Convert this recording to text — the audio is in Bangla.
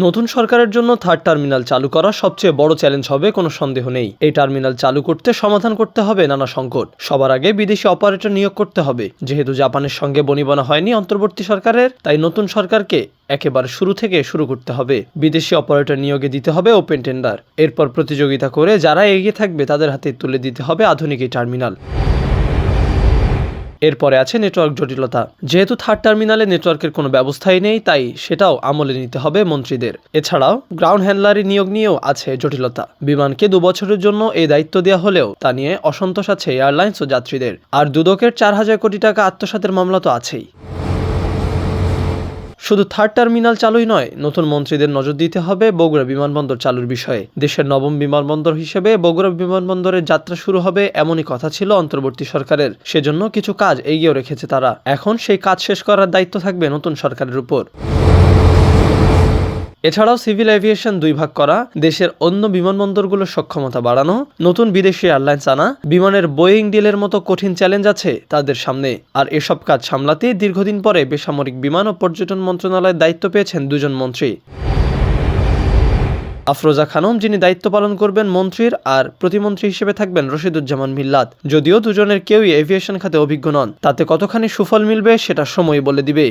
নতুন সরকারের জন্য থার্ড টার্মিনাল চালু করা সবচেয়ে বড় চ্যালেঞ্জ হবে, কোনো সন্দেহ নেই। এই টার্মিনাল চালু করতে সমাধান করতে হবে নানা সংকট। সবার আগে বিদেশি অপারেটর নিয়োগ করতে হবে। যেহেতু জাপানের সঙ্গে বনিবনা হয়নি অন্তর্বর্তী সরকারের, তাই নতুন সরকারকে একেবারে শুরু থেকে শুরু করতে হবে। বিদেশি অপারেটর নিয়োগে দিতে হবে ওপেন টেন্ডার। এরপর প্রতিযোগিতা করে যারা এগিয়ে থাকবে তাদের হাতে তুলে দিতে হবে আধুনিক এই টার্মিনাল। এরপরে আছে নেটওয়ার্ক জটিলতা। যেহেতু থার্ড টার্মিনালে নেটওয়ার্কের কোনো ব্যবস্থাই নেই, তাই সেটাও আমলে নিতে হবে মন্ত্রীদের। এছাড়াও গ্রাউন্ড হ্যান্ডলারি নিয়োগ নিয়েও আছে জটিলতা। বিমানকে 2 বছরের জন্য এই দায়িত্ব দেওয়া হলেও তা নিয়ে অসন্তোষ আছে এয়ারলাইন্স ও যাত্রীদের। আর দুদকের 4000 কোটি টাকা আত্মসাতের মামলা তো আছেই। শুধু থার্ড টার্মিনাল চালুই নয়, নতুন মন্ত্রীদের নজর দিতে হবে বগুড়া বিমানবন্দর চালুর বিষয়ে। দেশের নবম বিমানবন্দর হিসেবে বগুড়া বিমানবন্দরের যাত্রা শুরু হবে এমনই কথা ছিল অন্তর্বর্তী সরকারের। সেজন্য কিছু কাজ এগিয়েও রেখেছে তারা। এখন সেই কাজ শেষ করার দায়িত্ব থাকবে নতুন সরকারের উপর। এছাড়াও সিভিল এভিয়েশন 2 ভাগ করা, দেশের অন্য বিমানবন্দরগুলোর সক্ষমতা বাড়ানো, নতুন বিদেশি এয়ারলাইন্স আনা, বিমানের বোয়িং ডিলের মতো কঠিন চ্যালেঞ্জ আছে তাদের সামনে। আর এসব কাজ সামলাতে দীর্ঘদিন পরে বেসামরিক বিমান ও পর্যটন মন্ত্রণালয়ের দায়িত্ব পেয়েছেন 2 জন মন্ত্রী। আফরোজা খানম, যিনি দায়িত্ব পালন করবেন মন্ত্রীর, আর প্রতিমন্ত্রী হিসেবে থাকবেন রশিদুজ্জামান মিল্লাত। যদিও দুজনের কেউই এভিয়েশন খাতে অভিজ্ঞ নন, তাতে কতখানি সুফল মিলবে সেটা সময় বলে দিবে।